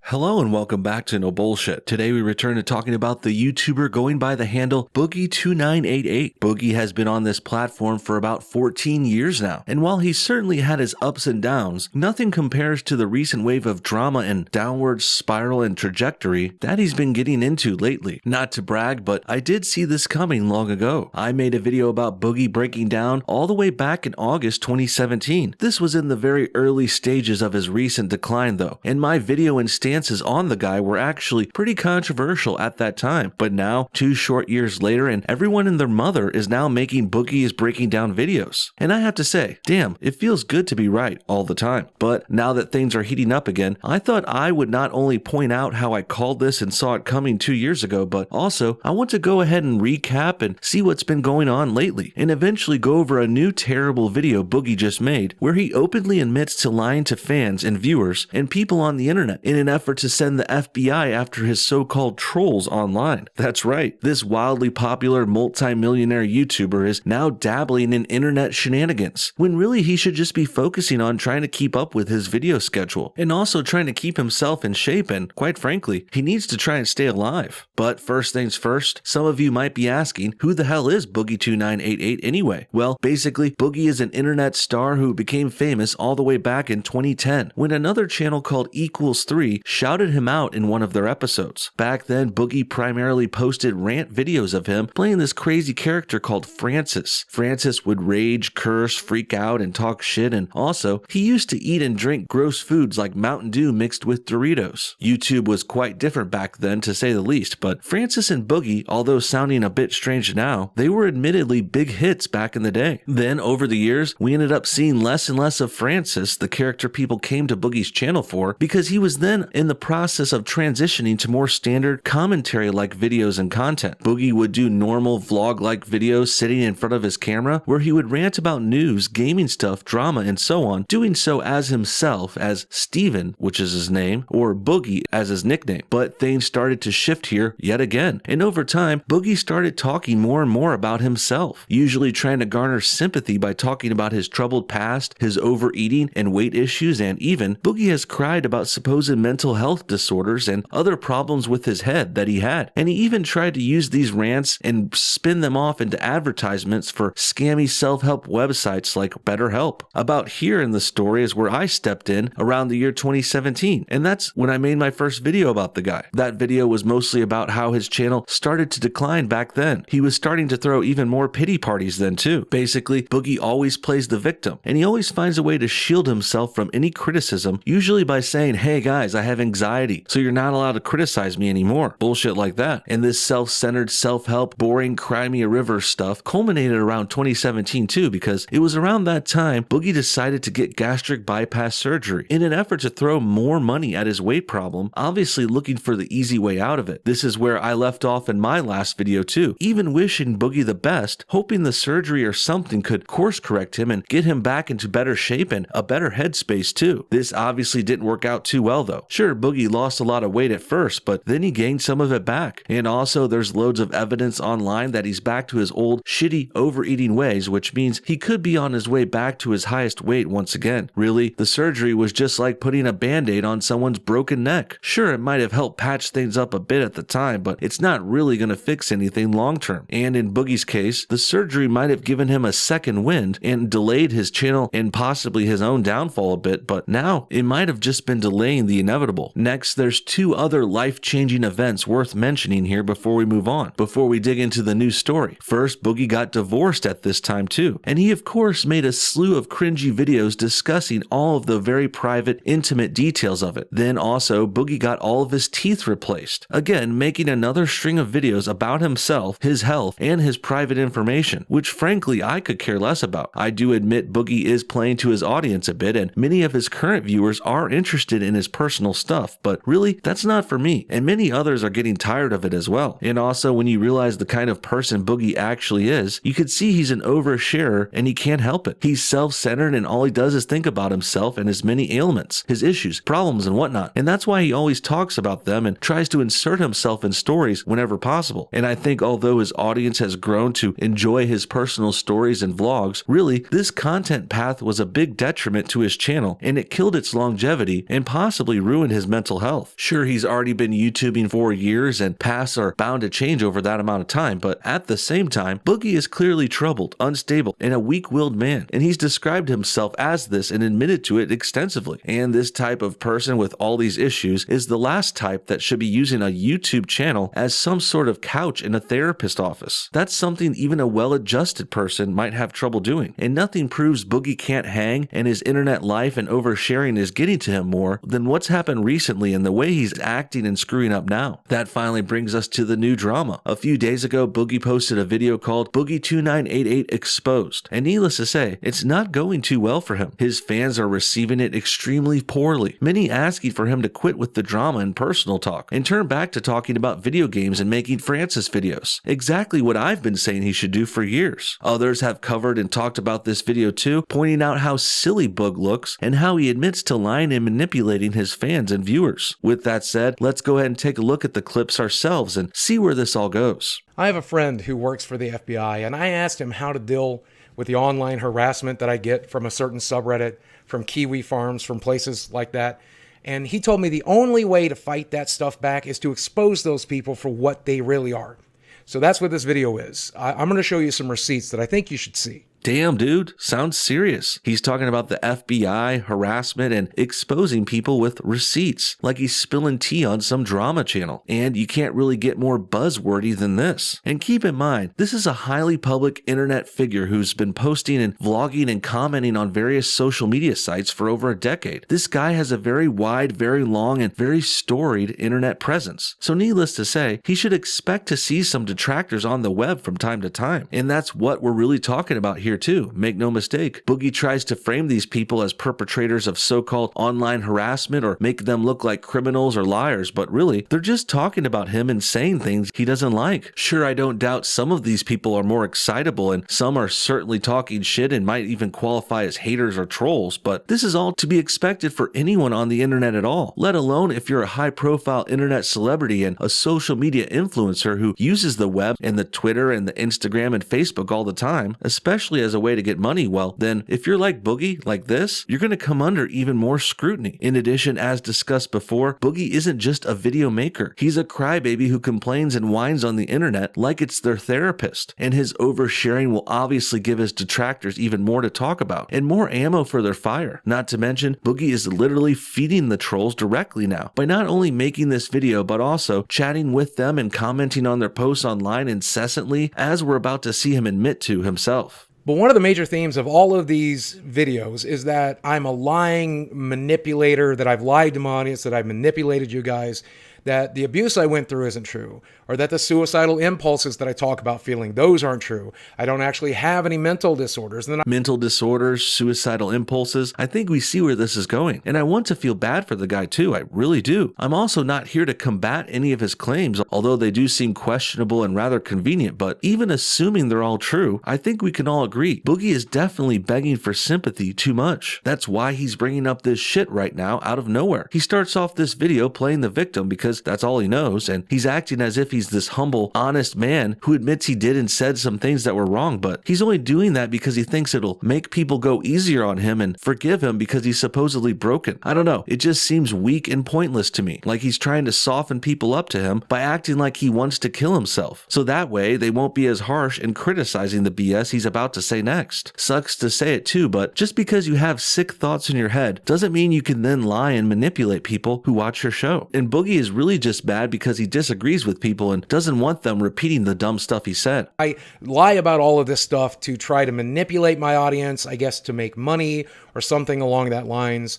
Hello and welcome back to No Bullshit. Today we return to talking about the YouTuber going by the handle Boogie2988. Boogie has been on this platform for about 14 years now, and while he certainly had his ups and downs, nothing compares to the recent wave of drama and downward spiral and trajectory that he's been getting into lately. Not to brag, but I did see this coming long ago. I made a video about Boogie breaking down all the way back in August 2017. This was in the very early stages of his recent decline though, and my video and stances on the guy were actually pretty controversial at that time. But now, 2 short years later, and everyone and their mother is now making Boogie is breaking down videos. And I have to say, damn, it feels good to be right all the time. But now that things are heating up again, I thought I would not only point out how I called this and saw it coming 2 years ago, but also I want to go ahead and recap and see what's been going on lately, and eventually go over a new terrible video Boogie just made where he openly admits to lying to fans and viewers and people on the internet in an effort to send the FBI after his so-called trolls online. That's right, this wildly popular multi-millionaire YouTuber is now dabbling in internet shenanigans, when really he should just be focusing on trying to keep up with his video schedule, and also trying to keep himself in shape, and quite frankly, he needs to try and stay alive. But first things first, some of you might be asking, who the hell is Boogie2988 anyway? Well, basically, Boogie is an internet star who became famous all the way back in 2010, when another channel called Equals3 shouted him out in one of their episodes. Back then, Boogie primarily posted rant videos of him playing this crazy character called Francis. Francis would rage, curse, freak out, and talk shit, and also, he used to eat and drink gross foods like Mountain Dew mixed with Doritos. YouTube was quite different back then, to say the least, but Francis and Boogie, although sounding a bit strange now, they were admittedly big hits back in the day. Then, over the years, we ended up seeing less and less of Francis, the character people came to Boogie's channel for, because he was then in the process of transitioning to more standard commentary-like videos and content. Boogie would do normal vlog-like videos sitting in front of his camera where he would rant about news, gaming stuff, drama, and so on, doing so as himself, as Steven, which is his name, or Boogie as his nickname. But things started to shift here yet again, and over time, Boogie started talking more and more about himself, usually trying to garner sympathy by talking about his troubled past, his overeating and weight issues, and even Boogie has cried about supposed mental health disorders and other problems with his head that he had, and he even tried to use these rants and spin them off into advertisements for scammy self-help websites like BetterHelp. About here in the story is where I stepped in around the year 2017, and that's when I made my first video about the guy. That video was mostly about how his channel started to decline back then. He was starting to throw even more pity parties then too. Basically, Boogie always plays the victim, and he always finds a way to shield himself from any criticism, usually by saying, hey guys, I have anxiety, so you're not allowed to criticize me anymore. Bullshit like that. And this self-centered, self-help, boring, cry me a river stuff culminated around 2017 too, because it was around that time Boogie decided to get gastric bypass surgery in an effort to throw more money at his weight problem, obviously looking for the easy way out of it. This is where I left off in my last video too, even wishing Boogie the best, hoping the surgery or something could course correct him and get him back into better shape and a better headspace too. This obviously didn't work out too well though. Sure, Boogie lost a lot of weight at first, but then he gained some of it back. And also there's loads of evidence online that he's back to his old shitty overeating ways, which means he could be on his way back to his highest weight once again. Really, the surgery was just like putting a band-aid on someone's broken neck. Sure, it might have helped patch things up a bit at the time, but it's not really going to fix anything long term. And in Boogie's case, the surgery might have given him a second wind and delayed his channel and possibly his own downfall a bit, but now it might have just been delaying the inevitable. Next, there's 2 other life-changing events worth mentioning here before we move on, before we dig into the new story. First, Boogie got divorced at this time too, and he of course made a slew of cringy videos discussing all of the very private, intimate details of it. Then also, Boogie got all of his teeth replaced, again making another string of videos about himself, his health, and his private information, which frankly I could care less about. I do admit Boogie is playing to his audience a bit, and many of his current viewers are interested in his personal stuff, but really, that's not for me, and many others are getting tired of it as well. And also, when you realize the kind of person Boogie actually is, you could see he's an oversharer and he can't help it. He's self-centered and all he does is think about himself and his many ailments, his issues, problems, and whatnot. And that's why he always talks about them and tries to insert himself in stories whenever possible. And I think although his audience has grown to enjoy his personal stories and vlogs, really, this content path was a big detriment to his channel, and it killed its longevity and possibly ruined his mental health. Sure, he's already been YouTubing for years and paths are bound to change over that amount of time, but at the same time, Boogie is clearly troubled, unstable, and a weak-willed man, and he's described himself as this and admitted to it extensively. And this type of person with all these issues is the last type that should be using a YouTube channel as some sort of couch in a therapist office. That's something even a well-adjusted person might have trouble doing, and nothing proves Boogie can't hang and his internet life and oversharing is getting to him more than what's happened recently and the way he's acting and screwing up now. That finally brings us to the new drama. A few days ago, Boogie posted a video called Boogie2988 Exposed, and needless to say, it's not going too well for him. His fans are receiving it extremely poorly, many asking for him to quit with the drama and personal talk and turn back to talking about video games and making Francis videos. Exactly what I've been saying he should do for years. Others have covered and talked about this video too, pointing out how silly Boog looks and how he admits to lying and manipulating his fans and viewers. With that said, let's go ahead and take a look at the clips ourselves and see where this all goes. I have a friend who works for the FBI, and I asked him how to deal with the online harassment that I get from a certain subreddit, from kiwi farms, from places like that. And he told me the only way to fight that stuff back is to expose those people for what they really are. So that's what this video is. I'm going to show you some receipts that I think you should see. Damn, dude, sounds serious. He's talking about the FBI, harassment, and exposing people with receipts, like he's spilling tea on some drama channel. And you can't really get more buzzwordy than this. And keep in mind, this is a highly public internet figure who's been posting and vlogging and commenting on various social media sites for over a decade. This guy has a very wide, very long, and very storied internet presence. So needless to say, he should expect to see some detractors on the web from time to time. And that's what we're really talking about here too. Make no mistake, Boogie tries to frame these people as perpetrators of so-called online harassment or make them look like criminals or liars, but really, they're just talking about him and saying things he doesn't like. Sure, I don't doubt some of these people are more excitable and some are certainly talking shit and might even qualify as haters or trolls, but this is all to be expected for anyone on the internet at all, let alone if you're a high-profile internet celebrity and a social media influencer who uses the web and the Twitter and the Instagram and Facebook all the time, especially as a way to get money. Well, then if you're like Boogie, like this, you're going to come under even more scrutiny. In addition, as discussed before, Boogie isn't just a video maker. He's a crybaby who complains and whines on the internet like it's their therapist. And his oversharing will obviously give his detractors even more to talk about and more ammo for their fire. Not to mention, Boogie is literally feeding the trolls directly now by not only making this video, but also chatting with them and commenting on their posts online incessantly, as we're about to see him admit to himself. But one of the major themes of all of these videos is that I'm a lying manipulator, that I've lied to my audience, that I've manipulated you guys, that the abuse I went through isn't true, or that the suicidal impulses that I talk about feeling, those aren't true. I don't actually have any mental disorders. And then mental disorders, suicidal impulses, I think we see where this is going. And I want to feel bad for the guy too, I really do. I'm also not here to combat any of his claims, although they do seem questionable and rather convenient, but even assuming they're all true, I think we can all agree, Boogie is definitely begging for sympathy too much. That's why he's bringing up this shit right now out of nowhere. He starts off this video playing the victim because that's all he knows, and he's acting as if he's this humble, honest man who admits he did and said some things that were wrong, but he's only doing that because he thinks it'll make people go easier on him and forgive him because he's supposedly broken. I don't know, it just seems weak and pointless to me, like he's trying to soften people up to him by acting like he wants to kill himself, so that way they won't be as harsh in criticizing the BS he's about to say next. Sucks to say it too, but just because you have sick thoughts in your head doesn't mean you can then lie and manipulate people who watch your show. And Boogie is really just bad because he disagrees with people and doesn't want them repeating the dumb stuff he said. I lie about all of this stuff to try to manipulate my audience, I guess to make money or something along that lines.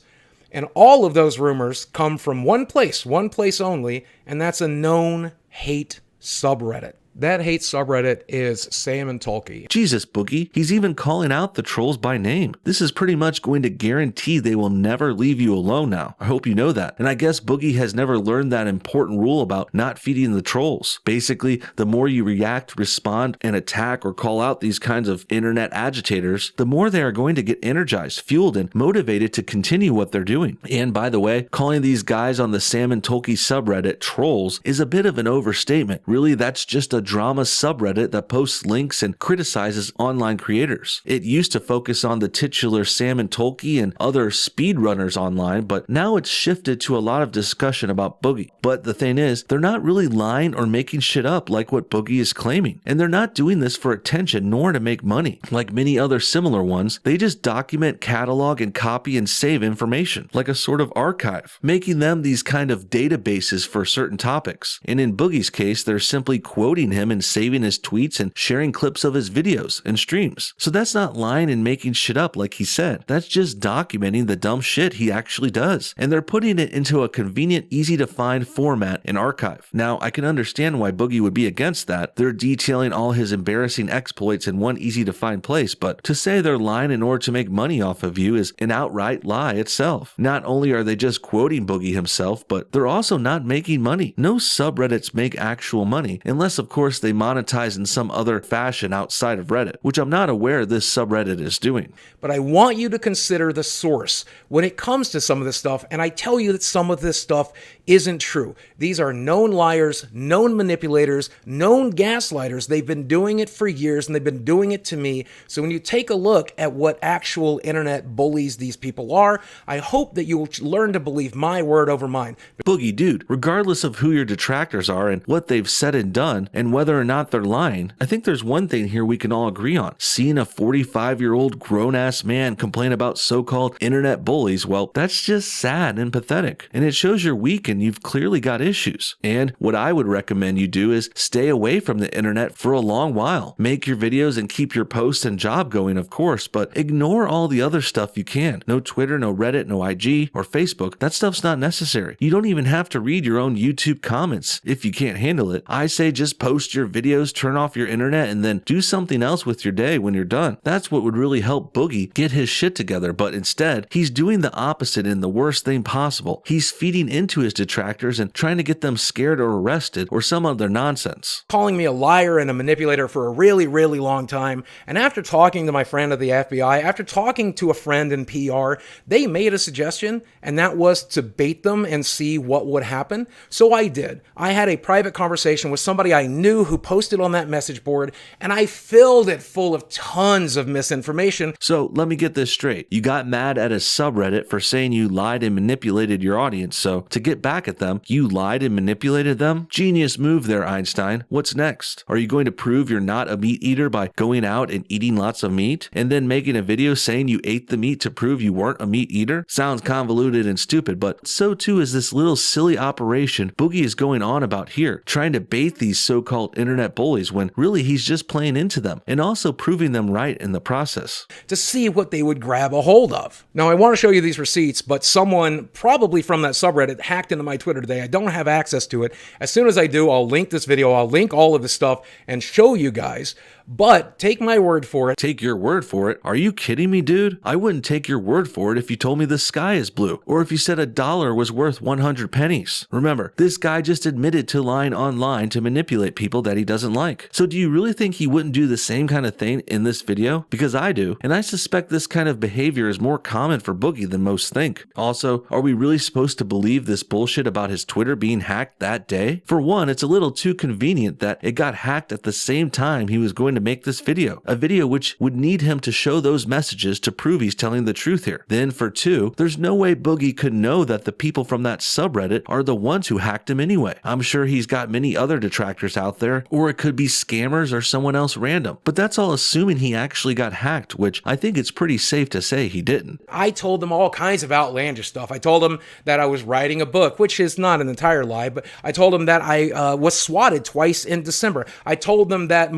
And all of those rumors come from one place only, and that's a known hate subreddit. That hate subreddit is Sam and Tolkien. Jesus, Boogie, he's even calling out the trolls by name. This is pretty much going to guarantee they will never leave you alone now. I hope you know that. And I guess Boogie has never learned that important rule about not feeding the trolls. Basically, the more you react, respond, and attack or call out these kinds of internet agitators, the more they are going to get energized, fueled, and motivated to continue what they're doing. And by the way, calling these guys on the Sam and Tolkien subreddit trolls is a bit of an overstatement. Really, that's just a drama subreddit that posts links and criticizes online creators. It used to focus on the titular Sam and Tolkien and other speedrunners online, but now it's shifted to a lot of discussion about Boogie. But the thing is, they're not really lying or making shit up like what Boogie is claiming. And they're not doing this for attention nor to make money. Like many other similar ones, they just document, catalog, and copy and save information, like a sort of archive, making them these kind of databases for certain topics. And in Boogie's case, they're simply quoting him and saving his tweets and sharing clips of his videos and streams. So that's not lying and making shit up like he said. That's just documenting the dumb shit he actually does. And they're putting it into a convenient, easy to find format and archive. Now, I can understand why Boogie would be against that. They're detailing all his embarrassing exploits in one easy to find place, but to say they're lying in order to make money off of you is an outright lie itself. Not only are they just quoting Boogie himself, but they're also not making money. No subreddits make actual money, unless of course they monetize in some other fashion outside of Reddit, which I'm not aware this subreddit is doing. But I want you to consider the source when it comes to some of this stuff, and I tell you that some of this stuff isn't true. These are known liars, known manipulators, known gaslighters. They've been doing it for years, and they've been doing it to me. So when you take a look at what actual internet bullies these people are, I hope that you'll learn to believe my word over mine. Boogie, dude, regardless of who your detractors are and what they've said and done and whether or not they're lying, I think there's one thing here we can all agree on. Seeing a 45-year-old grown-ass man complain about so-called internet bullies, well, that's just sad and pathetic. And it shows you're weak and you've clearly got issues. And what I would recommend you do is stay away from the internet for a long while. Make your videos and keep your posts and job going, of course, but ignore all the other stuff you can. No Twitter, no Reddit, no IG or Facebook. That stuff's not necessary. You don't even have to read your own YouTube comments if you can't handle it. I say just post your videos, turn off your internet, and then do something else with your day when you're done. That's what would really help Boogie get his shit together, but instead, he's doing the opposite in the worst thing possible. He's feeding into his detractors and trying to get them scared or arrested or some other nonsense. Calling me a liar and a manipulator for a really, really long time. And after talking to my friend at the FBI, after talking to a friend in PR, they made a suggestion, and that was to bait them and see what would happen. So I did. I had a private conversation with somebody I knew who posted on that message board, and I filled it full of tons of misinformation. So let me get this straight. You got mad at a subreddit for saying you lied and manipulated your audience, so to get back at them, you lied and manipulated them? Genius move there, Einstein. What's next? Are you going to prove you're not a meat eater by going out and eating lots of meat, and then making a video saying you ate the meat to prove you weren't a meat eater? Sounds convoluted and stupid, but so too is this little silly operation Boogie is going on about here, trying to bait these so-called internet bullies when really he's just playing into them, and also proving them right in the process. To see what they would grab a hold of. Now, I want to show you these receipts, but someone probably from that subreddit hacked into my Twitter today. I don't have access to it. As soon as I do, I'll link this video, I'll link all of this stuff and show you guys. But take my word for it. Take your word for it? Are you kidding me, dude? I wouldn't take your word for it if you told me the sky is blue, or if you said $1 was worth 100 pennies. Remember, this guy just admitted to lying online to manipulate people that he doesn't like. So do you really think he wouldn't do the same kind of thing in this video? Because I do, and I suspect this kind of behavior is more common for Boogie than most think. Also, are we really supposed to believe this bullshit about his Twitter being hacked that day? For one, it's a little too convenient that it got hacked at the same time he was going to make this video, a video which would need him to show those messages to prove he's telling the truth here. Then for two, there's no way Boogie could know that the people from that subreddit are the ones who hacked him anyway. I'm sure he's got many other detractors out there, or it could be scammers or someone else random, but that's all assuming he actually got hacked, which I think it's pretty safe to say he didn't. I told them all kinds of outlandish stuff. I told them that I was writing a book, which is not an entire lie, but I told them that I was swatted twice in December. I told them that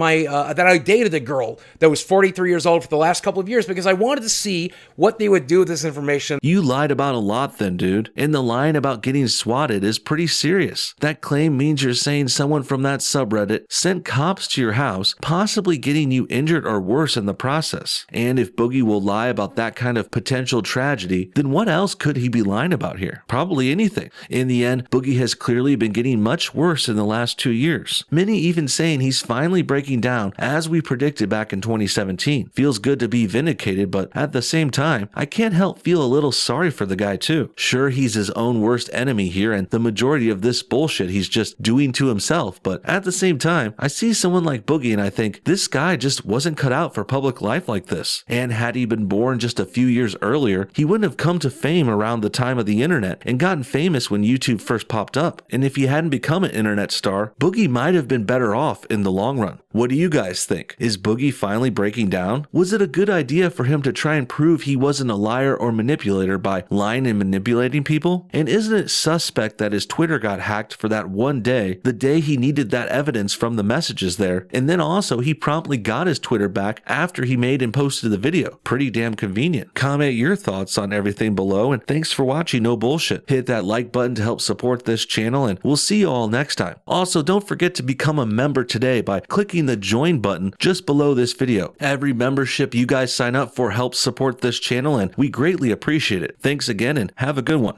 I dated a girl that was 43 years old for the last couple of years because I wanted to see what they would do with this information. You lied about a lot then, dude. And the lying about getting swatted is pretty serious. That claim means you're saying someone from that subreddit sent cops to your house, possibly getting you injured or worse in the process. And if Boogie will lie about that kind of potential tragedy, then what else could he be lying about here? Probably anything. In the end, Boogie has clearly been getting much worse in the last 2 years. Many even saying he's finally breaking down as as we predicted back in 2017. Feels good to be vindicated, but at the same time, I can't help feel a little sorry for the guy too. Sure, he's his own worst enemy here, and the majority of this bullshit he's just doing to himself, but at the same time, I see someone like Boogie and I think this guy just wasn't cut out for public life like this. And had he been born just a few years earlier, he wouldn't have come to fame around the time of the internet and gotten famous when YouTube first popped up. And if he hadn't become an internet star, Boogie might have been better off in the long run. What do you guys think? Is Boogie finally breaking down? Was it a good idea for him to try and prove he wasn't a liar or manipulator by lying and manipulating people? And isn't it suspect that his Twitter got hacked for that one day, the day he needed that evidence from the messages there, and then also he promptly got his Twitter back after he made and posted the video? Pretty damn convenient. Comment your thoughts on everything below, and thanks for watching No Bullshit. Hit that like button to help support this channel, and we'll see you all next time. Also, don't forget to become a member today by clicking the join button just below this video. Every membership you guys sign up for helps support this channel, and we greatly appreciate it. Thanks again, and have a good one.